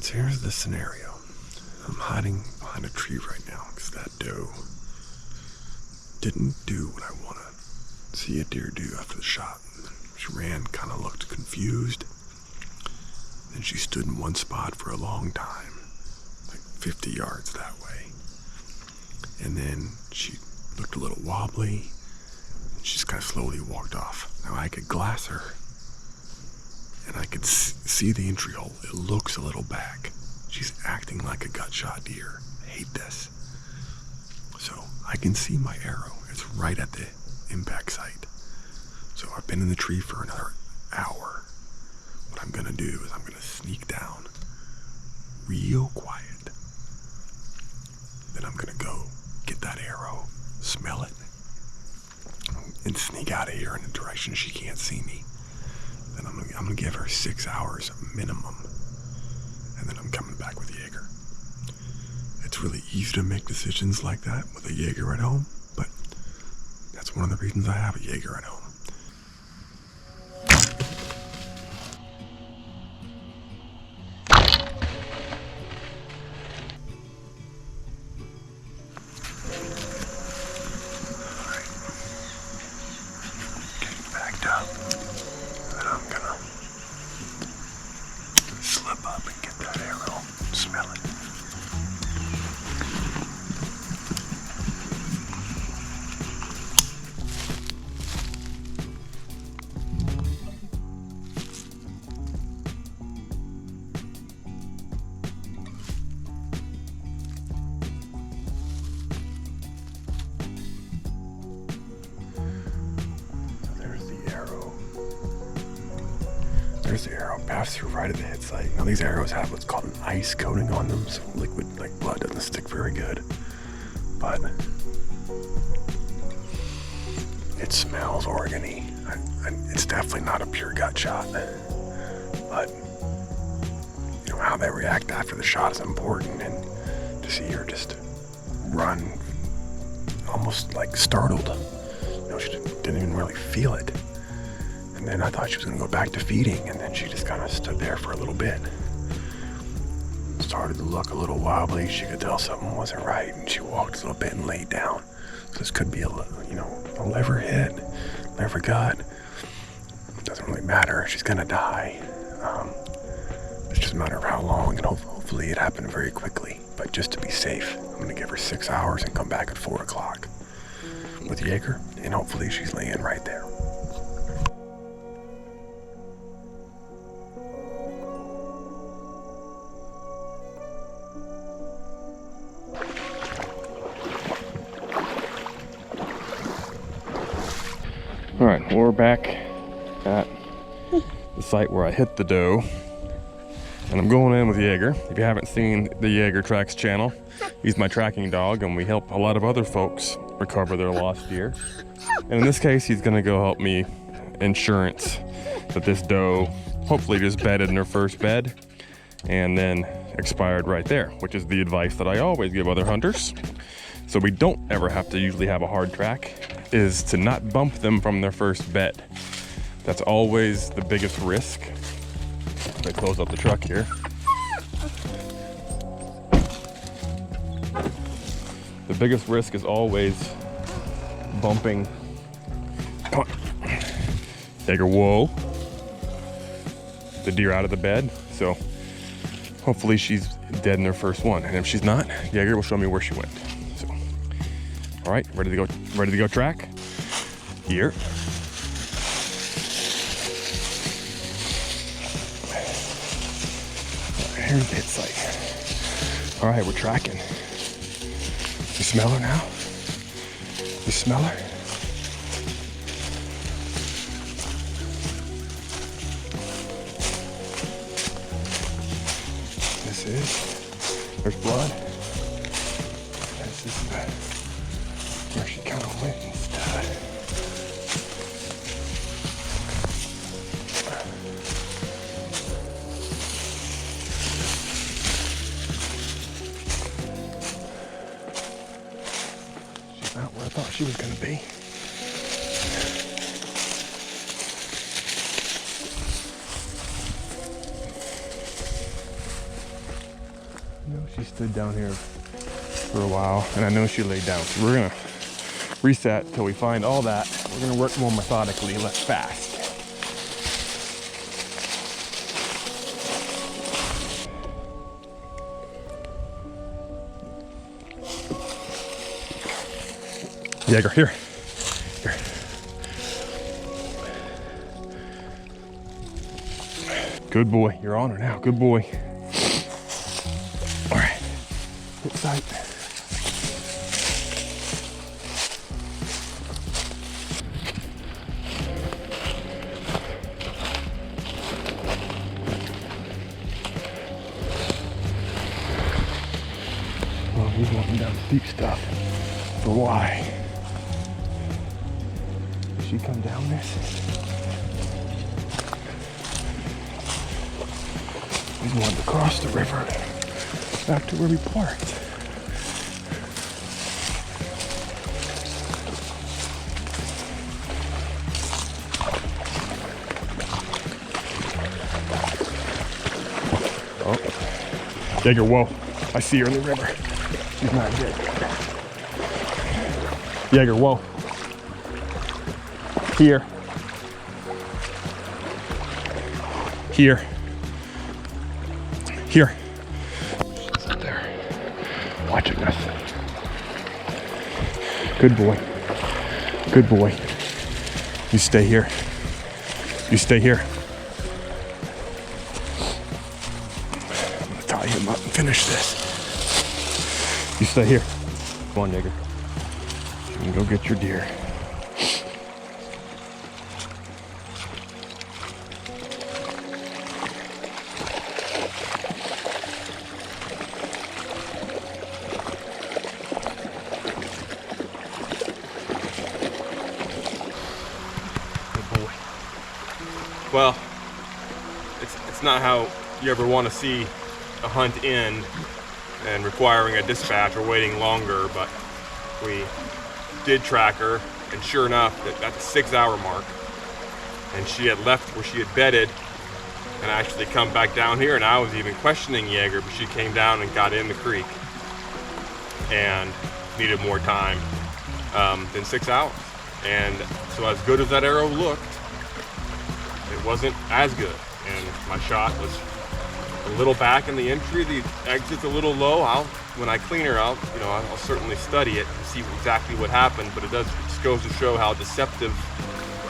So here's the scenario. I'm hiding behind a tree right now because that doe didn't do what I want to see a deer do after the shot. She ran, kind of looked confused. Then she stood in one spot for a long time, like 50 yards that way. And then she looked a little wobbly, and she just kind of slowly walked off. Now I could glass her, and I could see the entry hole. It looks a little back. She's acting like a gut shot deer. I hate this. So I can see my arrow. It's right at the impact site. So I've been in the tree for another hour. What I'm gonna do is I'm gonna sneak down real quiet. Then I'm gonna go get that arrow, smell it, and sneak out of here in a direction she can't see me. Then I'm gonna give her 6 hours minimum. And then I'm coming back with Jaeger. It's really easy to make decisions like that with a Jaeger at home, but that's one of the reasons I have a Jaeger at home. There's the arrow, passed through right at the hit site. Now these arrows have what's called an ice coating on them, so liquid like blood doesn't stick very good. But it smells organy. It's definitely not a pure gut shot. But you know how they react after the shot is important, and to see her just run almost like startled. You know, she didn't even really feel it. And then I thought she was going to go back to feeding, and then she just kind of stood there for a little bit. Started to look a little wobbly. She could tell something wasn't right, and she walked a little bit and laid down. So this could be a liver hit, liver gut. It doesn't really matter. She's going to die. It's just a matter of how long, and hopefully it happened very quickly. But just to be safe, I'm going to give her 6 hours and come back at 4 o'clock with Jaeger, and hopefully she's laying right there. All right, well, we're back at the site where I hit the doe, and I'm going in with Jaeger. If you haven't seen the Jaeger Tracks channel, he's my tracking dog, and we help a lot of other folks recover their lost deer. And in this case, he's gonna go help me insurance that this doe hopefully just bedded in her first bed and then expired right there, which is the advice that I always give other hunters. So we don't ever have to usually have a hard track, is to not bump them from their first bed. That's always the biggest risk. If I close up the truck here. The biggest risk is always bumping. Come on. Jaeger, whoa. The deer out of the bed. So hopefully she's dead in her first one. And if she's not, Jaeger will show me where she went. So, all right, ready to go track? Here. Here's the hit site. All right, we're tracking. You smell her now? You smell her? This is, there's blood. This is where she kind of went instead. She's not where I thought she was going to be. stood down here for a while, and I know she laid down. So we're gonna reset till we find all that. We're gonna work more methodically, less fast. Jaeger, here. Here. Good boy. You're on her now. Good boy. All right. Hit sight. Oh, he's walking down steep stuff. For why? She come down this? He's wanting to cross the river back to where we parked. Oh, Jagger, whoa. I see her in the river. She's not dead. Jagger, whoa. Here. Here. Here. She's up there, watching us. Good boy. Good boy. You stay here. You stay here. I'm gonna tie him up and finish this. You stay here. Come on, nigger. You can go get your deer. Well, it's not how you ever want to see a hunt end and requiring a dispatch or waiting longer, but we did track her, and sure enough, at the 6-hour mark, and she had left where she had bedded and actually come back down here, and I was even questioning Jaeger, but she came down and got in the creek and needed more time than 6 hours. And so as good as that arrow looked, it wasn't as good, and my shot was a little back in the entry. The exit's a little low. When I clean her out, I'll certainly study it and see exactly what happened. But it just goes to show how deceptive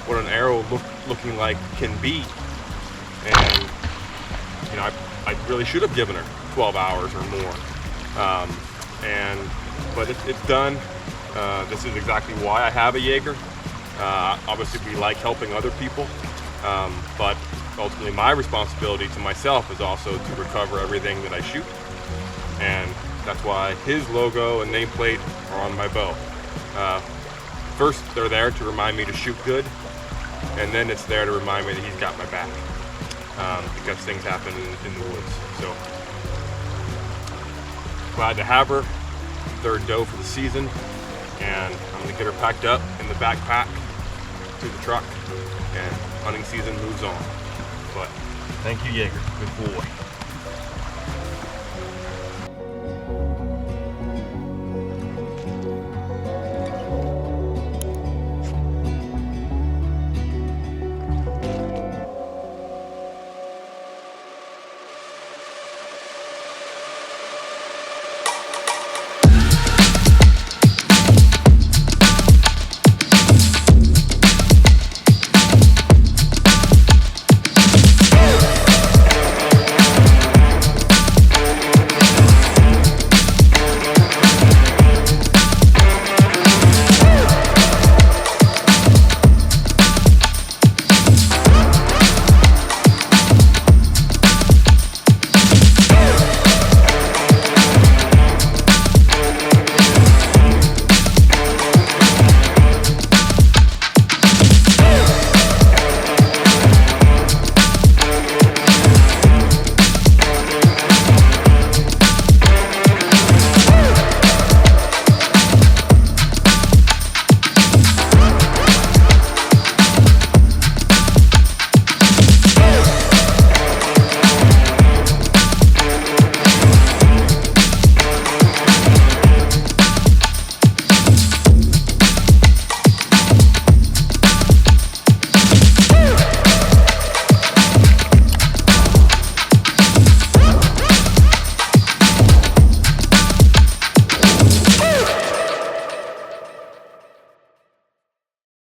what an arrow looking like can be. And I really should have given her 12 hours or more. But it's done. This is exactly why I have a Jaeger. Obviously, we like helping other people. But ultimately my responsibility to myself is also to recover everything that I shoot, and that's why his logo and nameplate are on my bow. First, they're there to remind me to shoot good, and then it's there to remind me that he's got my back, because things happen in the woods. So glad to have her, third doe for the season, and I'm gonna get her packed up in the backpack to the truck, and hunting season moves on. But thank you, Jaeger. Good boy.